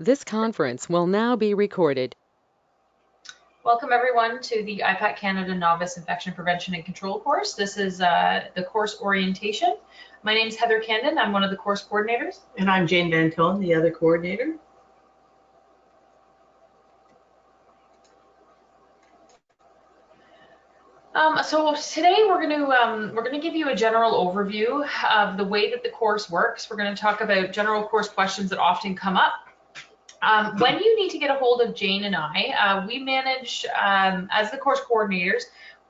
This conference will now be recorded. Welcome everyone to the IPAC Canada Novice Infection Prevention and Control course. This is the course orientation. My name is Heather Candon. I'm one of the course coordinators. And I'm Jane Vantone, the other coordinator. So today we're going to give you a general overview of the way that the course works. We're going to talk about general course questions that often come up. When you need to get a hold of Jane and I, we manage, as the course coordinators,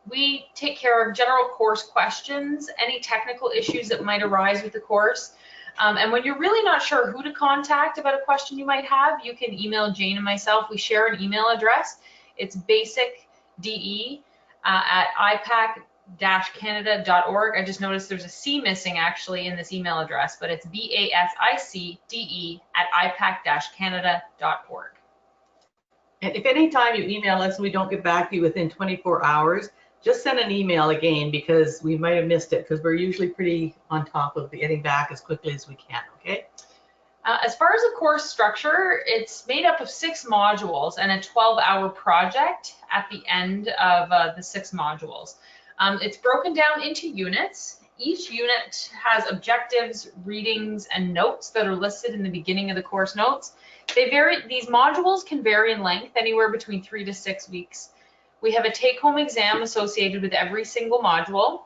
we take care of general course questions, any technical issues that might arise with the course. And when you're really not sure who to contact about a question you might have, you can email Jane and myself. We share an email address. It's basicde at IPAC-Canada.org. I just noticed there's a C missing actually in this email address, but it's BASICDE at IPAC-Canada.org. And if any time you email us and we don't get back to you within 24 hours, just send an email again because we might have missed it, because we're usually pretty on top of getting back as quickly as we can, okay? As far as the course structure, it's made up of 6 modules and a 12-hour project at the end of the 6 modules. It's broken down into units. Each unit has objectives, readings, and notes that are listed in the beginning of the course notes. They vary. These modules can vary in length, anywhere between 3 to 6 weeks. We have a take-home exam associated with every single module.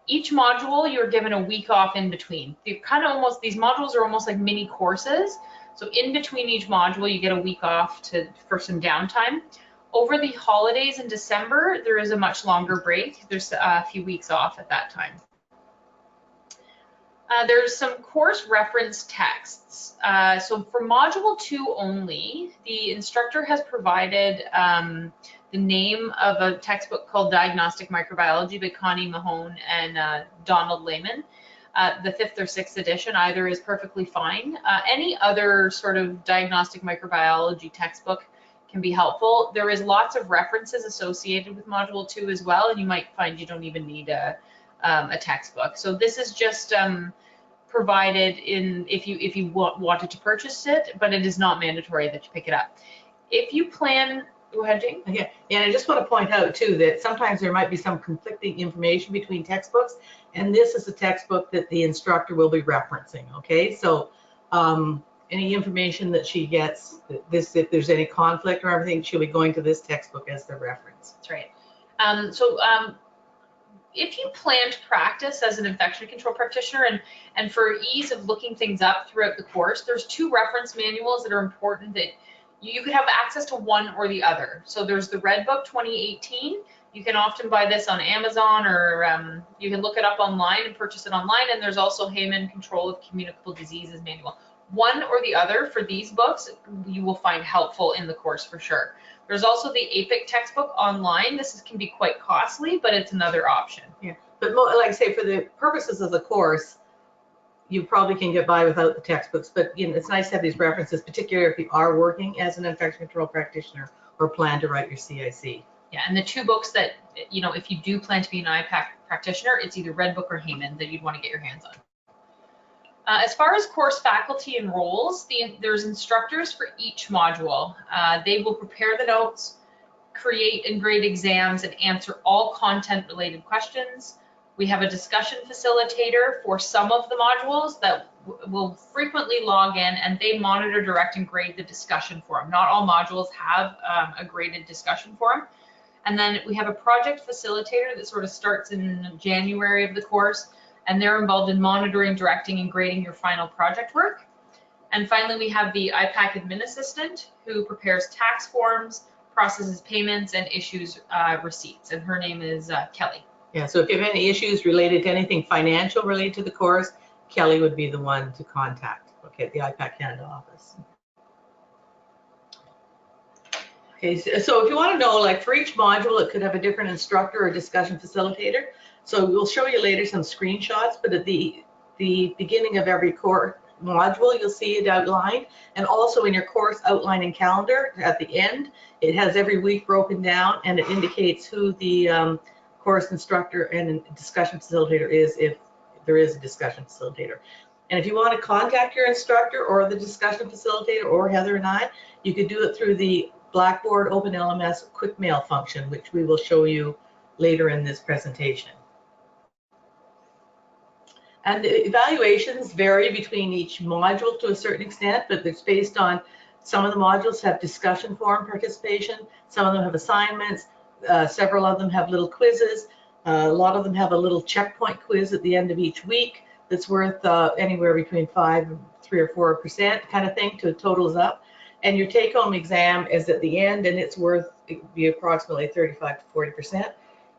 Each module, you're given a week off in between. These modules are almost like mini courses. So in between each module, you get a week off for some downtime. Over the holidays in December, there is a much longer break. There's a few weeks off at that time. There's some course reference texts. So for module 2 only, the instructor has provided the name of a textbook called Diagnostic Microbiology by Connie Mahone and Donald Lehman. The 5th or 6th edition, either is perfectly fine. Any other sort of diagnostic microbiology textbook can be helpful. There is lots of references associated with module 2 as well, and you might find you don't even need a textbook. So this is just provided in if you wanted to purchase it, but it is not mandatory that you pick it up. If you plan, go ahead, Jane. Yeah, and I just want to point out too that sometimes there might be some conflicting information between textbooks, and this is a textbook that the instructor will be referencing. Okay, so any information that she gets, if there's any conflict or everything, she'll be going to this textbook as the reference. That's right. If you plan to practice as an infection control practitioner, and for ease of looking things up throughout the course, there's 2 reference manuals that are important that you could have access to one or the other. So there's the Red Book 2018. You can often buy this on Amazon, or you can look it up online and purchase it online. And there's also Hayman Control of Communicable Diseases Manual. One or the other for these books you will find helpful in the course for sure. There's also the IPAC textbook online. This can be quite costly, but it's another option. Yeah, but like I say, for the purposes of the course, you probably can get by without the textbooks, but you know, it's nice to have these references, particularly if you are working as an infection control practitioner or plan to write your CIC. Yeah, and the 2 books that, you know, if you do plan to be an IPAC practitioner, it's either Red Book or Hayman that you'd want to get your hands on. As far as course faculty and roles, there's instructors for each module. They will prepare the notes, create and grade exams, and answer all content-related questions. We have a discussion facilitator for some of the modules that will frequently log in, and they monitor, direct, and grade the discussion forum. Not all modules have a graded discussion forum. And then we have a project facilitator that sort of starts in January of the course, and they're involved in monitoring, directing, and grading your final project work. And finally, we have the IPAC admin assistant who prepares tax forms, processes payments, and issues receipts. And her name is Kelly. Yeah, so if you have any issues related to anything financial related to the course, Kelly would be the one to contact, okay, at the IPAC Canada office. Okay, so if you want to know, like for each module, it could have a different instructor or discussion facilitator. So we'll show you later some screenshots, but at the beginning of every course module, you'll see it outlined. And also in your course outline and calendar at the end, it has every week broken down, and it indicates who the course instructor and discussion facilitator is, if there is a discussion facilitator. And if you want to contact your instructor or the discussion facilitator or Heather and I, you could do it through the Blackboard OpenLMS quick mail function, which we will show you later in this presentation. And the evaluations vary between each module to a certain extent, but it's based on some of the modules have discussion forum participation, some of them have assignments, several of them have little quizzes, a lot of them have a little checkpoint quiz at the end of each week that's worth anywhere between 3 or 4% kind of thing to totals up. And your take-home exam is at the end, and it's worth be approximately 35 to 40%.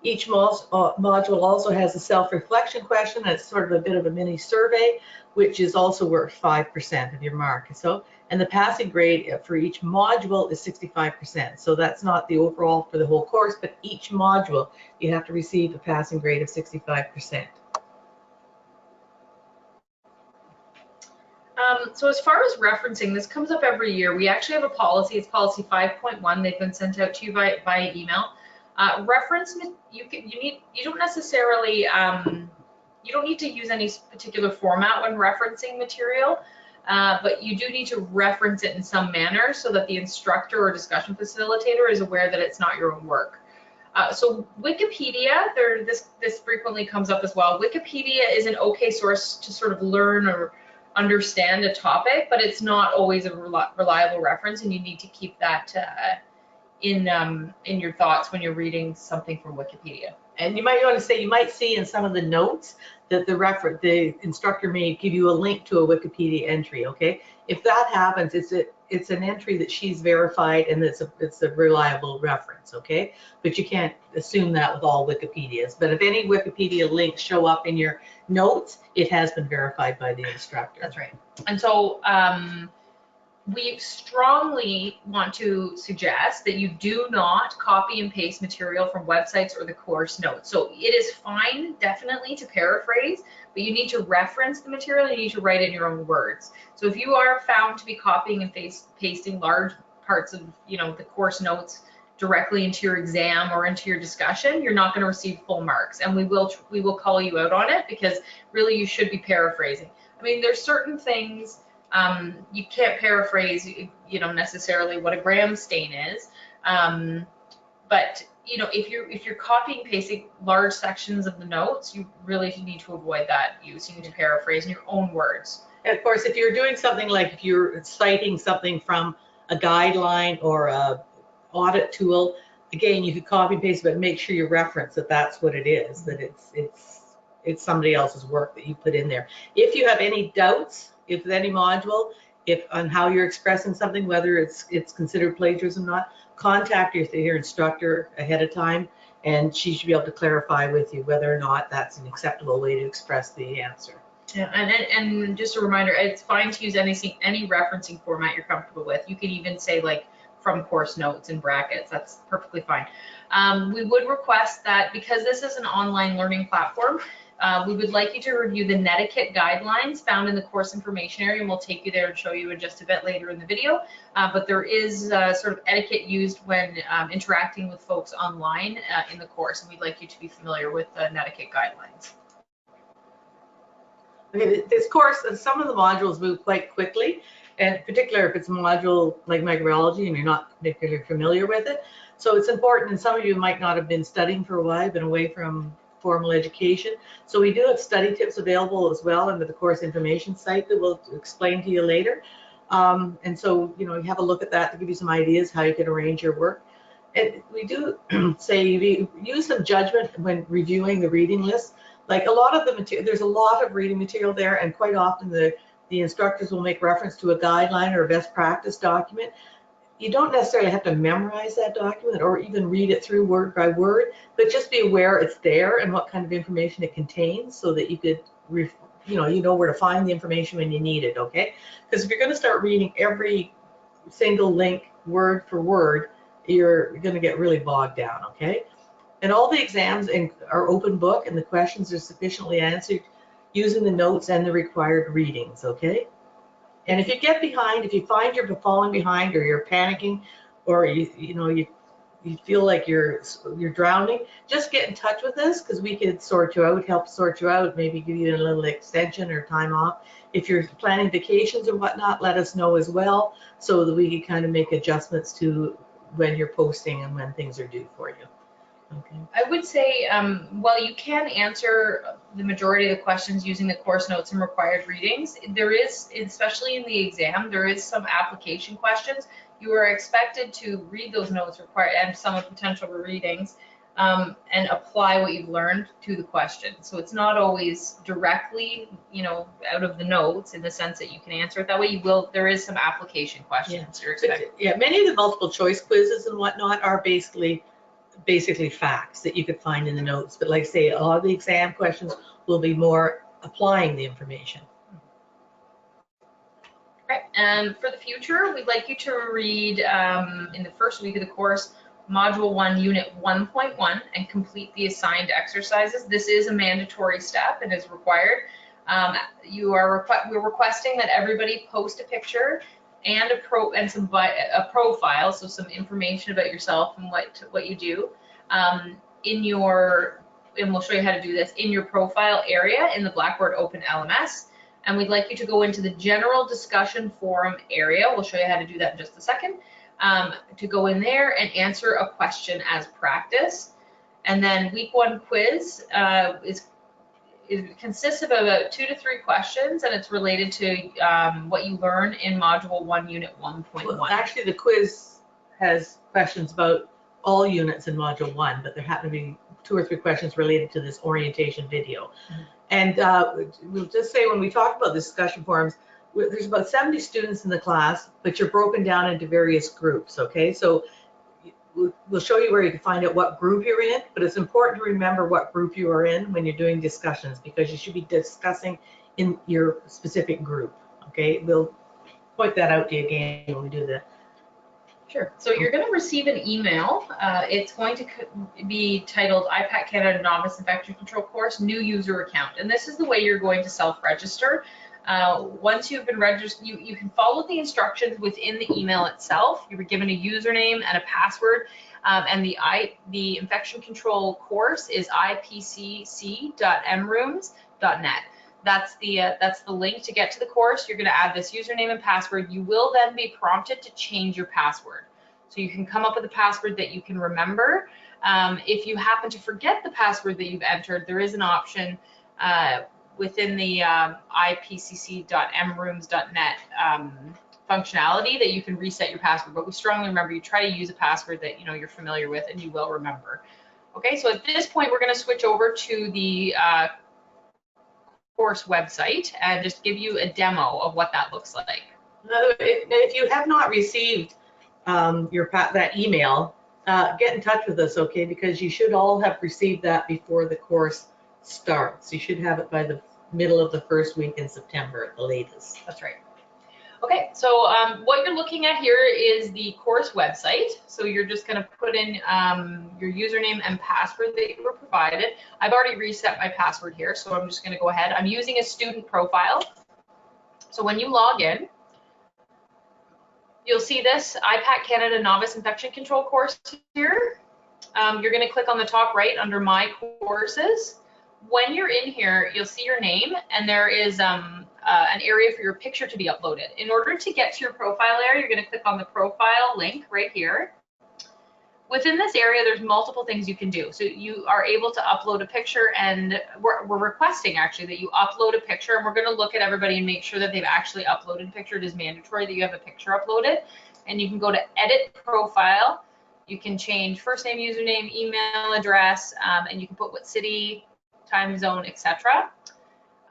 Each module also has a self-reflection question. It's sort of a bit of a mini survey, which is also worth 5% of your mark. So, and the passing grade for each module is 65%. So that's not the overall for the whole course, but each module you have to receive a passing grade of 65%. So as far as referencing, this comes up every year. We actually have a policy. It's policy 5.1. They've been sent out to you via email. Reference, you don't necessarily, you don't need to use any particular format when referencing material, but you do need to reference it in some manner so that the instructor or discussion facilitator is aware that it's not your own work. So Wikipedia, this frequently comes up as well. Wikipedia is an okay source to sort of learn or understand a topic, but it's not always a reliable reference, and you need to keep that in your thoughts when you're reading something from Wikipedia. And you might want to say, you might see in some of the notes that the instructor may give you a link to a Wikipedia entry, okay? If that happens, it's an entry that she's verified and it's a reliable reference, okay? But you can't assume that with all Wikipedias. But if any Wikipedia links show up in your notes, it has been verified by the instructor. That's right. And so we strongly want to suggest that you do not copy and paste material from websites or the course notes. So it is fine, definitely, to paraphrase, but you need to reference the material and you need to write it in your own words. So if you are found to be copying and pasting large parts of, the course notes directly into your exam or into your discussion, you're not going to receive full marks, and we will call you out on it, because really you should be paraphrasing. I mean, there's certain things you can't paraphrase, necessarily what a gram stain is, but if you're copying and pasting large sections of the notes, you really need to avoid that use. You need to paraphrase in your own words. And of course, if you're doing something like if you're citing something from a guideline or a audit tool, again, you could copy and paste, but make sure you reference that that's what it is, that it's somebody else's work that you put in there. If you have any doubts, if any module, on how you're expressing something, whether it's considered plagiarism or not, contact your instructor ahead of time, and she should be able to clarify with you whether or not that's an acceptable way to express the answer. Yeah, and just a reminder, it's fine to use any referencing format you're comfortable with. You could even say like from course notes in brackets. That's perfectly fine. We would request that, because this is an online learning platform, we would like you to review the Netiquette guidelines found in the course information area, and we'll take you there and show you in just a bit later in the video. But there is sort of etiquette used when interacting with folks online in the course, and we'd like you to be familiar with the Netiquette guidelines. Okay, this course, some of the modules move quite quickly, and particularly if it's a module like microbiology and you're not particularly familiar with it. So it's important, and some of you might not have been studying for a while, been away from formal education. So we do have study tips available as well under the course information site that we'll explain to you later. And so, you have a look at that to give you some ideas how you can arrange your work. And we do say use some judgment when reviewing the reading list. Like a lot of the material, there's a lot of reading material there, and quite often the instructors will make reference to a guideline or a best practice document. You don't necessarily have to memorize that document or even read it through word by word, but just be aware it's there and what kind of information it contains, so that you could, you know where to find the information when you need it, okay? Because if you're going to start reading every single link word for word, you're going to get really bogged down, okay? And all the exams are open book, and the questions are sufficiently answered using the notes and the required readings, okay? And if you get behind, if you find you're falling behind or you're panicking, or you you feel like you're drowning, just get in touch with us because we could sort you out, help sort you out, maybe give you a little extension or time off. If you're planning vacations or whatnot, let us know as well so that we can kind of make adjustments to when you're posting and when things are due for you. Okay. I would say, while you can answer the majority of the questions using the course notes and required readings, there is, especially in the exam, there is some application questions. You are expected to read those notes required and some of potential readings and apply what you've learned to the question. So it's not always directly, out of the notes in the sense that you can answer it that way. There is some application questions you're expected. Yeah, many of the multiple choice quizzes and whatnot are basically facts that you could find in the notes. But like I say, a lot of the exam questions will be more applying the information. Okay, and for the future, we'd like you to read in the first week of the course, Module 1, Unit 1.1, and complete the assigned exercises. This is a mandatory step and is required. We're requesting that everybody post a picture and a profile, so some information about yourself and what you do, and we'll show you how to do this in your profile area in the Blackboard Open LMS. And we'd like you to go into the general discussion forum area. We'll show you how to do that in just a second. To go in there and answer a question as practice. And then week 1 quiz it consists of about 2 to 3 questions, and it's related to what you learn in Module 1, Unit 1.1. Well, actually, the quiz has questions about all units in Module 1, but there happen to be 2 or 3 questions related to this orientation video. Mm-hmm. And we'll just say when we talk about the discussion forums, there's about 70 students in the class, but you're broken down into various groups, okay? So we'll show you where you can find out what group you're in, but it's important to remember what group you are in when you're doing discussions, because you should be discussing in your specific group, okay? We'll point that out to you again when we do the. Sure. So you're going to receive an email. It's going to be titled IPAC Canada Novice Infection Control Course, New User Account. And this is the way you're going to self-register. Once you've been registered, you can follow the instructions within the email itself. You were given a username and a password, and the infection control course is ipcc.mrooms.net. That's the link to get to the course. You're going to add this username and password. You will then be prompted to change your password. So you can come up with a password that you can remember. If you happen to forget the password that you've entered, there is an option within the ipcc.mrooms.net functionality that you can reset your password. But we strongly remember you try to use a password that you're familiar with and you will remember. Okay, so at this point we're going to switch over to the course website and just give you a demo of what that looks like. If you have not received that email, get in touch with us, okay? Because you should all have received that before the course starts. You should have it by the middle of the first week in September at the latest. That's right. Okay, so what you're looking at here is the course website. So you're just going to put in your username and password that you were provided. I've already reset my password here, so I'm just going to go ahead. I'm using a student profile. So when you log in, you'll see this IPAC Canada Novice Infection Control course here. You're going to click on the top right under My Courses. When you're in here, you'll see your name, and there is an area for your picture to be uploaded. In order to get to your profile area, you're going to click on the profile link right here. Within this area, there's multiple things you can do. So you are able to upload a picture, and we're requesting actually that you upload a picture, and we're going to look at everybody and make sure that they've actually uploaded a picture. It is mandatory that you have a picture uploaded, and you can go to Edit Profile. You can change first name, username, email address, and you can put what city, time zone, etc.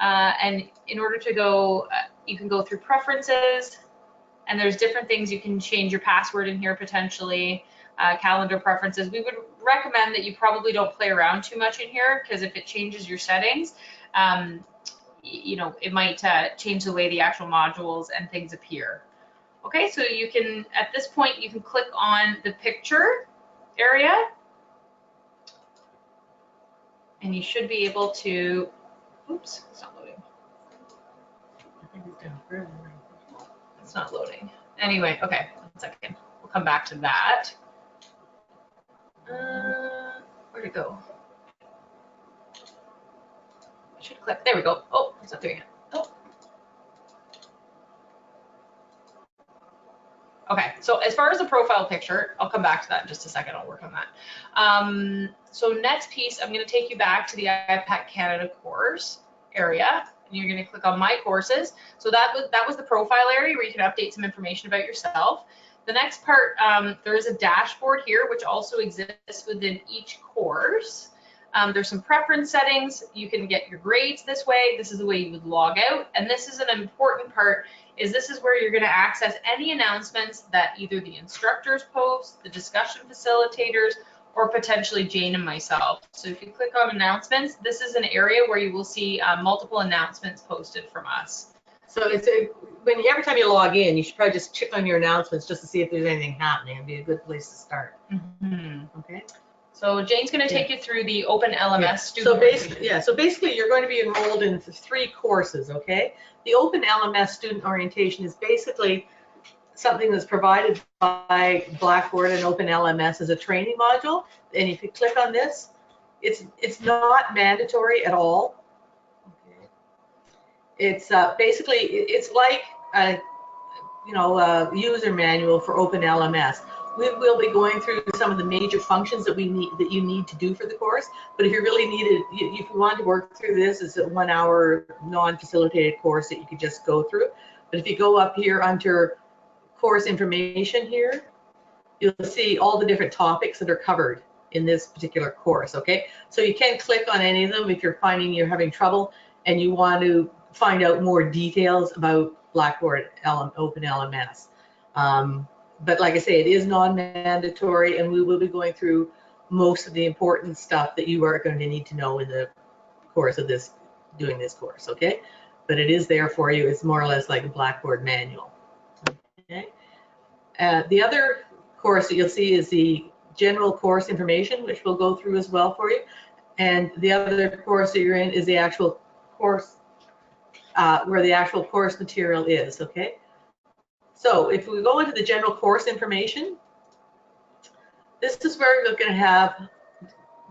And in order to go, you can go through preferences, and there's different things you can change your password in here potentially. Calendar preferences. We would recommend that you probably don't play around too much in here, because if it changes your settings, it might change the way the actual modules and things appear. Okay, so you can, at this point, you can click on the picture area, and you should be able to, oops, it's not loading. It's not loading. Anyway, okay, 1 second. We'll come back to that. where'd it go? I should click, there we go. Oh, it's not doing it. Oh. Okay, so as far as the profile picture, I'll come back to that in just a second. I'll work on that. So next piece, I'm going to take you back to the IPAC Canada course area, and you're going to click on My Courses. So that was the profile area where you can update some information about yourself. The next part, there is a dashboard here, which also exists within each course. There's some preference settings. You can get your grades this way. This is the way you would log out. And this is an important part, is this is where you're going to access any announcements that either the instructors post, the discussion facilitators, or potentially Jane and myself. So if you click on announcements, this is an area where you will see multiple announcements posted from us. So it's every time you log in, you should probably just check on your announcements just to see if there's anything happening. It'd be a good place to start. Mm-hmm. Okay. So Jane's going to take you through the Open LMS student. So basically, you're going to be enrolled in 3 courses. Okay. The Open LMS student orientation is basically something that's provided by Blackboard and Open LMS as a training module. And if you click on this, it's not mandatory at all. Okay. It's basically it's like a user manual for Open LMS. We will be going through some of the major functions that you need to do for the course. But if you really needed, if you want to work through this, it's a 1-hour non-facilitated course that you could just go through. But if you go up here under course information here, you'll see all the different topics that are covered in this particular course. Okay, so you can click on any of them if you're finding you're having trouble and you want to find out more details about Blackboard Open LMS. But like I say, it is non-mandatory, and we will be going through most of the important stuff that you are going to need to know in the course of doing this course, okay? But it is there for you. It's more or less like a Blackboard manual, okay? The other course that you'll see is the general course information, which we'll go through as well for you. And the other course that you're in is the actual course, where the actual course material is, okay? So if we go into the general course information, this is where you're going to have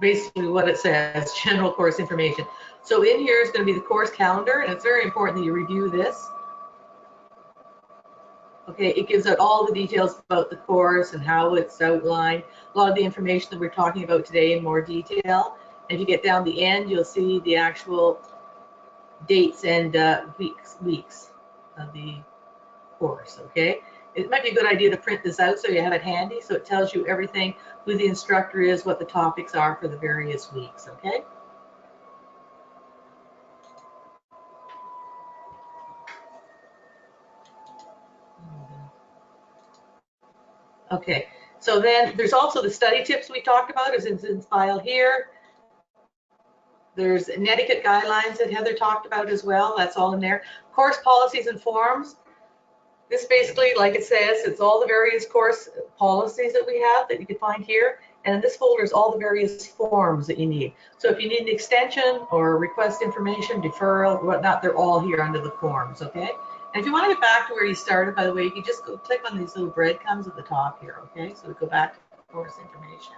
basically what it says, general course information. So in here is going to be the course calendar, and it's very important that you review this. Okay, it gives out all the details about the course and how it's outlined, a lot of the information that we're talking about today in more detail. And if you get down the end, you'll see the actual dates and weeks of the course, okay? It might be a good idea to print this out so you have it handy, so it tells you everything, who the instructor is, what the topics are for the various weeks, okay? Okay, so then there's also the study tips we talked about, is in file here. There's etiquette guidelines that Heather talked about as well, that's all in there. Course policies and forms. This basically, like it says, it's all the various course policies that we have that you can find here. And in this folder is all the various forms that you need. So if you need an extension or request information, deferral, whatnot, they're all here under the forms, okay? And if you want to get back to where you started, by the way, you can just go click on these little breadcrumbs at the top here, okay? So we go back to course information.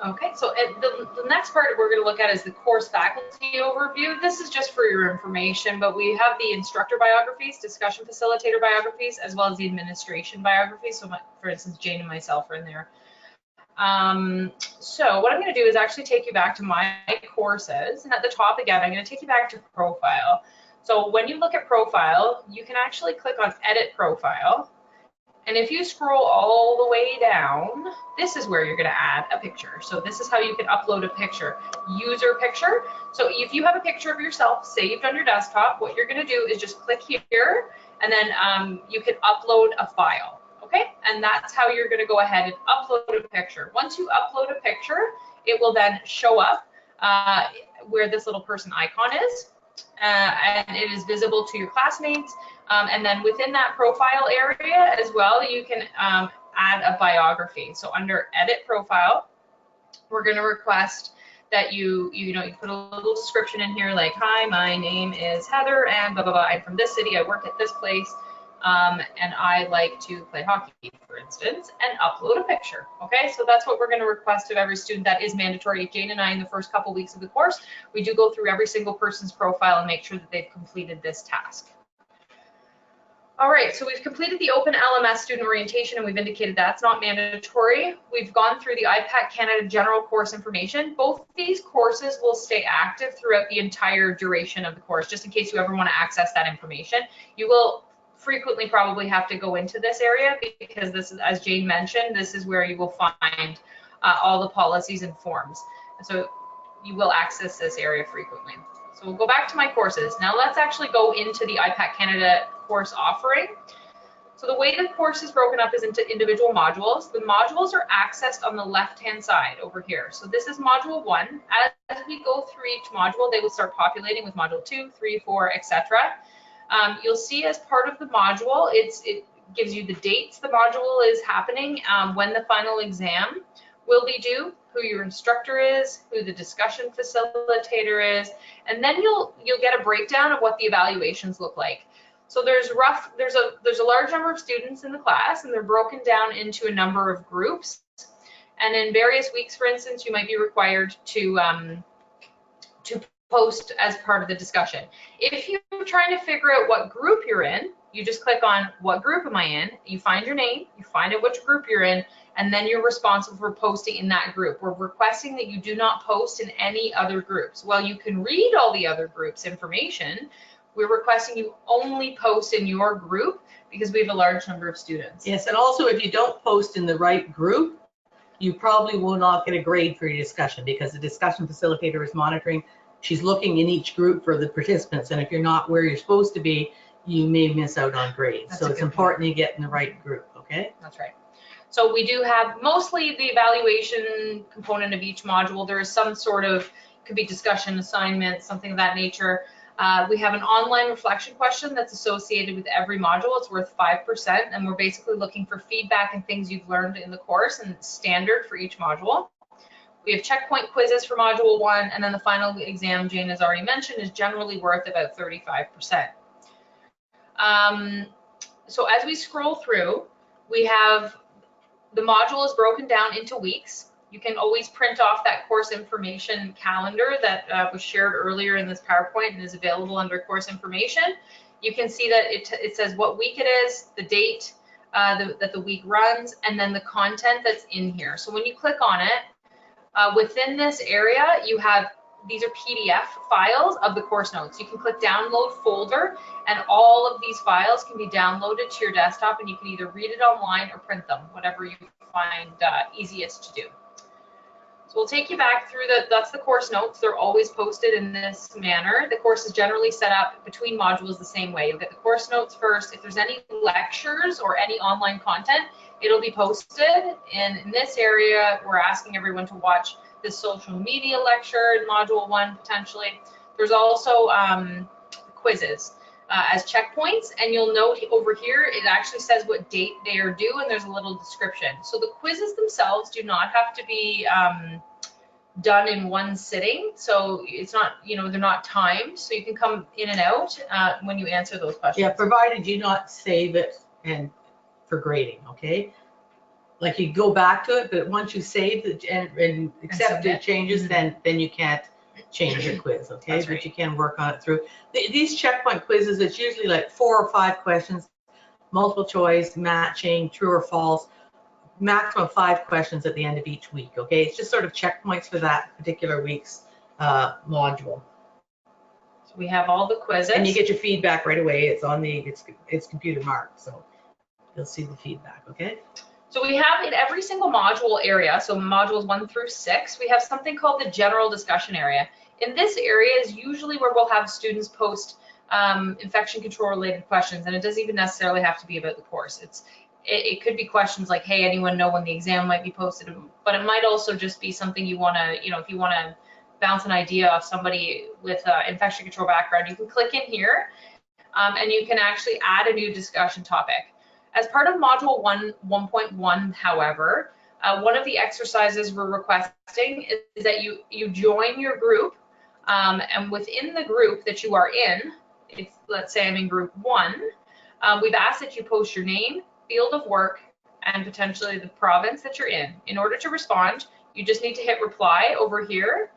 Okay, so the next part we're going to look at is the course faculty overview. This is just for your information, but we have the instructor biographies, discussion facilitator biographies, as well as the administration biographies. So for instance, Jane and myself are in there. So what I'm going to do is actually take you back to my courses, and at the top again, I'm going to take you back to profile. So when you look at profile, you can actually click on edit profile. And if you scroll all the way down, this is where you're going to add a picture. So this is how you can upload a picture. User picture. So if you have a picture of yourself saved on your desktop, what you're going to do is just click here, and then you can upload a file. Okay? And that's how you're going to go ahead and upload a picture. Once you upload a picture, it will then show up where this little person icon is. And it is visible to your classmates. And then within that profile area as well, you can add a biography. So under edit profile, we're going to request that you put a little description in here like, hi, my name is Heather and blah, blah, blah. I'm from this city. I work at this place. and I like to play hockey, for instance, and upload a picture. Okay, so that's what we're going to request of every student. That is mandatory. Jane and I, in the first couple weeks of the course, we do go through every single person's profile and make sure that they've completed this task. All right, so we've completed the Open LMS student orientation, and we've indicated that's not mandatory. We've gone through the IPAC Canada general course information. Both these courses will stay active throughout the entire duration of the course, just in case you ever want to access that information. You will frequently probably have to go into this area because this is, as Jane mentioned, this is where you will find all the policies and forms. So you will access this area frequently. So we'll go back to my courses. Now let's actually go into the IPAC Canada course offering. So the way the course is broken up is into individual modules. The modules are accessed on the left-hand side over here. So this is module 1. As we go through each module, they will start populating with module 2, 3, 4, etc. You'll see as part of the module, it gives you the dates the module is happening, when the final exam will be due, who your instructor is, who the discussion facilitator is, and then you'll get a breakdown of what the evaluations look like. So there's a large number of students in the class, and they're broken down into a number of groups. And in various weeks, for instance, you might be required to post as part of the discussion. If you're trying to figure out what group you're in, you just click on what group am I in, you find your name, you find out which group you're in, and then you're responsible for posting in that group. We're requesting that you do not post in any other groups. While you can read all the other groups' information, we're requesting you only post in your group because we have a large number of students. Yes, and also if you don't post in the right group, you probably will not get a grade for your discussion because the discussion facilitator is monitoring. She's looking in each group for the participants, and if you're not where you're supposed to be, you may miss out on grades. That's so it's important you get in the right group, okay? That's right. So we do have mostly the evaluation component of each module. There is some sort of, could be discussion, assignment, something of that nature. We have an online reflection question that's associated with every module. It's worth 5%, and we're basically looking for feedback and things you've learned in the course, and it's standard for each module. We have checkpoint quizzes for module 1, and then the final exam, Jane has already mentioned, is generally worth about 35%. So as we scroll through, we have the module is broken down into weeks. You can always print off that course information calendar that was shared earlier in this PowerPoint and is available under course information. You can see that it says what week it is, the date that the week runs, and then the content that's in here. So when you click on it, within this area, you have, these are PDF files of the course notes. You can click download folder, and all of these files can be downloaded to your desktop, and you can either read it online or print them, whatever you find easiest to do. So we'll take you back through that's the course notes. They're always posted in this manner. The course is generally set up between modules the same way. You'll get the course notes first. If there's any lectures or any online content, it'll be posted. And in this area, we're asking everyone to watch this social media lecture in module 1 potentially. There's also quizzes as checkpoints, and you'll note over here it actually says what date they are due, and there's a little description. So the quizzes themselves do not have to be done in one sitting, so it's not, they're not timed, so you can come in and out when you answer those questions. Yeah, provided you not save it and for grading, okay? Like you go back to it, but once you save it and accept the changes, then you can't change your quiz, okay? That's but right. you can work on it through. These checkpoint quizzes, it's usually like 4 or 5 questions, multiple choice, matching, true or false, maximum 5 questions at the end of each week, okay? It's just sort of checkpoints for that particular week's module. So we have all the quizzes. And you get your feedback right away. It's on the, it's computer marked, so you'll see the feedback, okay? So we have in every single module area, so modules 1 through 6, we have something called the general discussion area. In this area is usually where we'll have students post infection control related questions, and it doesn't even necessarily have to be about the course. It could be questions like, hey, anyone know when the exam might be posted? But it might also just be something you want to, if you want to bounce an idea off somebody with an infection control background, you can click in here and you can actually add a new discussion topic. As part of module 1.1, however, one of the exercises we're requesting is that you join your group, and within the group that you are in, if let's say I'm in group 1, We've asked that you post your name, field of work, and potentially the province that you're in. In order to respond, you just need to hit reply over here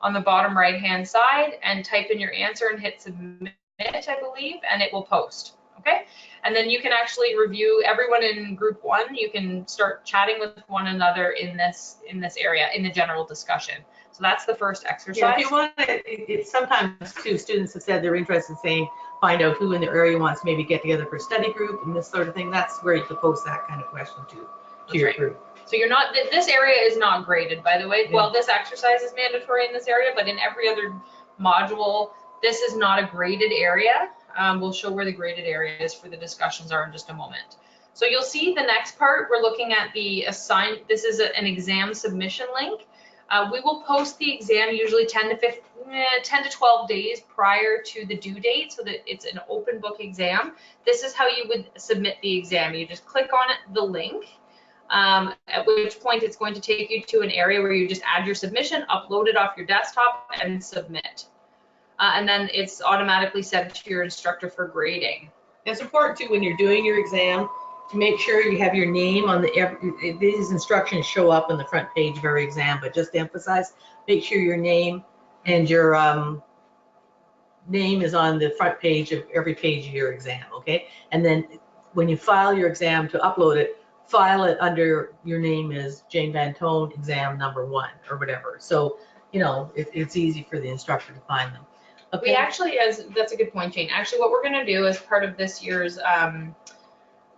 on the bottom right-hand side and type in your answer and hit submit, I believe, and it will post. Okay, and then you can actually review everyone in group 1. You can start chatting with one another in this area in the general discussion. So that's the first exercise. Yeah, if you want it, sometimes too, students have said they're interested in saying, find out who in the area wants to maybe get together for study group and this sort of thing. That's where you can post that kind of question to your group. So you're not, this area is not graded, by the way. Yeah. Well, this exercise is mandatory in this area, but in every other module, this is not a graded area. We'll show where the graded areas for the discussions are in just a moment. So you'll see the next part, we're looking at the this is an exam submission link. We will post the exam usually 10 to 12 days prior to the due date so that it's an open book exam. This is how you would submit the exam. You just click on the link, at which point it's going to take you to an area where you just add your submission, upload it off your desktop, and submit. And then it's automatically sent to your instructor for grading. It's important too when you're doing your exam to make sure you have your name on these instructions show up on the front page of every exam, but just to emphasize, make sure your name and your name is on the front page of every page of your exam, okay? And then when you file your exam to upload it, file it under your name is Jane Van Tone exam number 1 or whatever. So, you know, it's easy for the instructor to find them. Okay. We actually, that's a good point, Jane. Actually, what we're going to do as part of this year's, we're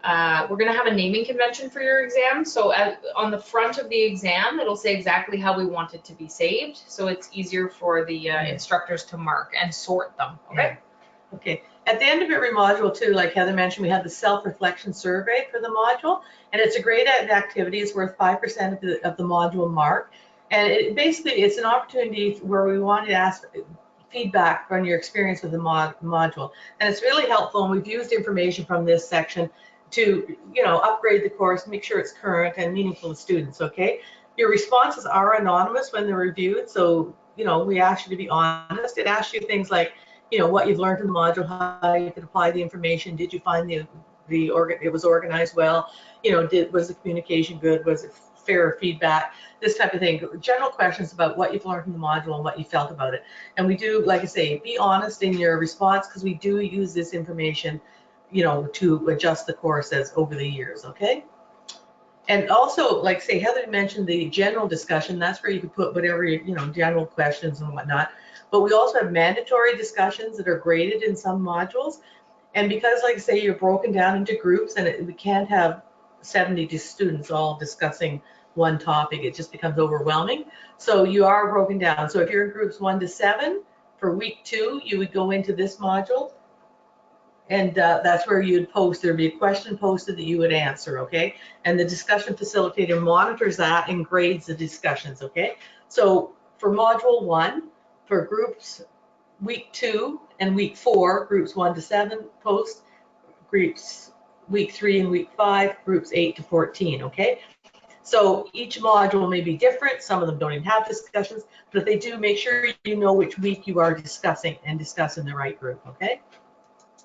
going to have a naming convention for your exam. So on the front of the exam, it'll say exactly how we want it to be saved. So it's easier for the instructors to mark and sort them. Okay. Yeah. Okay. At the end of every module too, like Heather mentioned, we have the self-reflection survey for the module, and it's a great activity. It's worth 5% of the module mark. And it's an opportunity where we want to ask feedback on your experience with the module. And it's really helpful, and we've used information from this section to, you know, upgrade the course, make sure it's current and meaningful to students, okay? Your responses are anonymous when they're reviewed, so, you know, we ask you to be honest. It asks you things like, you know, what you've learned in the module, how you could apply the information, did you find it was organized well, you know, was the communication good, was it fair feedback, this type of thing. General questions about what you've learned from the module and what you felt about it. And we do, like I say, be honest in your response, because we do use this information, you know, to adjust the course as over the years, okay? And also, like say, Heather mentioned the general discussion. That's where you can put whatever, you know, general questions and whatnot. But we also have mandatory discussions that are graded in some modules. And because, like I say, you're broken down into groups, and we can't have 70 students all discussing one topic, it just becomes overwhelming. So you are broken down. So if you're in groups 1 to 7, for week 2, you would go into this module, and that's where you'd post. There'd be a question posted that you would answer, okay? And the discussion facilitator monitors that and grades the discussions, okay? So for module 1, for groups week 2 and week 4, groups 1 to 7 post, groups week 3 and week 5, groups 8 to 14, okay? So each module may be different. Some of them don't even have discussions, but if they do, make sure you know which week you are discussing and discuss in the right group, okay?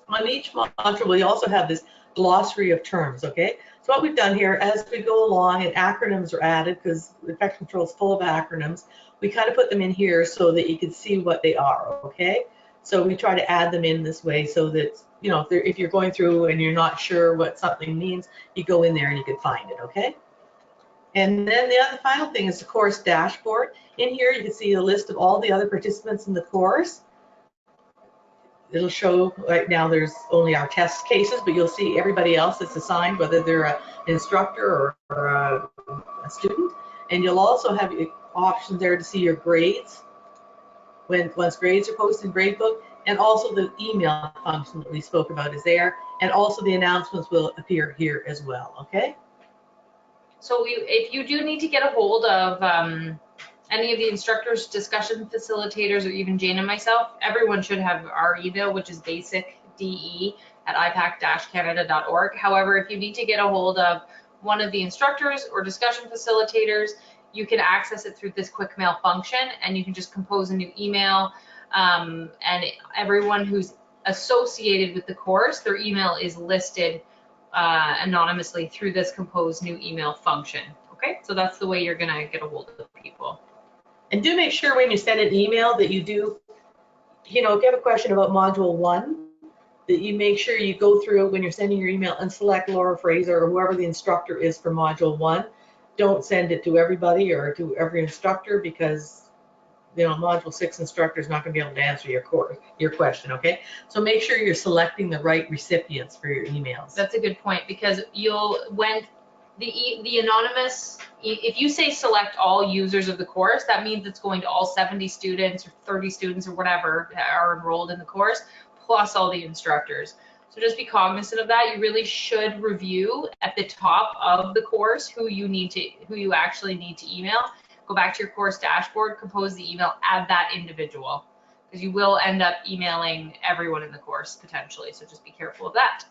On each module, we also have this glossary of terms, okay? So what we've done here, as we go along, and acronyms are added, because infection control is full of acronyms, we kind of put them in here so that you can see what they are, okay? So we try to add them in this way so that, you know, if you're going through and you're not sure what something means, you go in there and you can find it, okay? And then the final thing is the course dashboard. In here, you can see a list of all the other participants in the course. It'll show, right now there's only our test cases, but you'll see everybody else that's assigned, whether they're an instructor or a student. And you'll also have options there to see your grades once grades are posted in Gradebook, and also the email function that we spoke about is there, and also the announcements will appear here as well, okay? So if you do need to get a hold of any of the instructors, discussion facilitators, or even Jane and myself, everyone should have our email, which is basicde@ipac-canada.org. However, if you need to get a hold of one of the instructors or discussion facilitators, you can access it through this quick mail function, and you can just compose a new email, and everyone who's associated with the course, their email is listed anonymously through this compose new email function. Okay, so that's the way you're gonna get a hold of people. And do make sure when you send an email that you do, if you have a question about module 1, that you make sure you go through when you're sending your email and select Laura Fraser or whoever the instructor is for module 1. Don't send it to everybody or to every instructor, because module 6 instructor is not going to be able to answer your question. Okay, so make sure you're selecting the right recipients for your emails. That's a good point, because when the anonymous, if you say select all users of the course, that means it's going to all 70 students or 30 students or whatever are enrolled in the course, plus all the instructors. So just be cognizant of that. You really should review at the top of the course who you actually need to email. Go back to your course dashboard, compose the email, add that individual, because you will end up emailing everyone in the course potentially. So just be careful of that.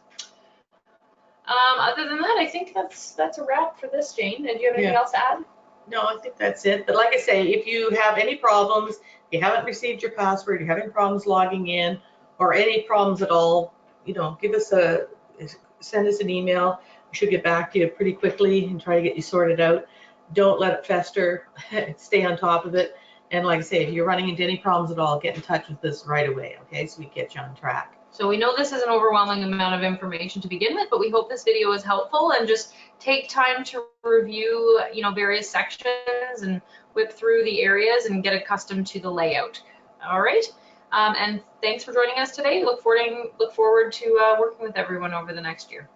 Other than that, I think that's a wrap for this, Jane. Do you have anything else to add? No, I think that's it. But like I say, if you have any problems, you haven't received your password, you're having problems logging in, or any problems at all, send us an email. We should get back to you pretty quickly and try to get you sorted out. Don't let it fester. Stay on top of it. And like I say, if you're running into any problems at all, get in touch with us right away, okay? So we get you on track. So we know this is an overwhelming amount of information to begin with, but we hope this video is helpful, and just take time to review, various sections and whip through the areas and get accustomed to the layout. All right. And thanks for joining us today. Look forward to working with everyone over the next year.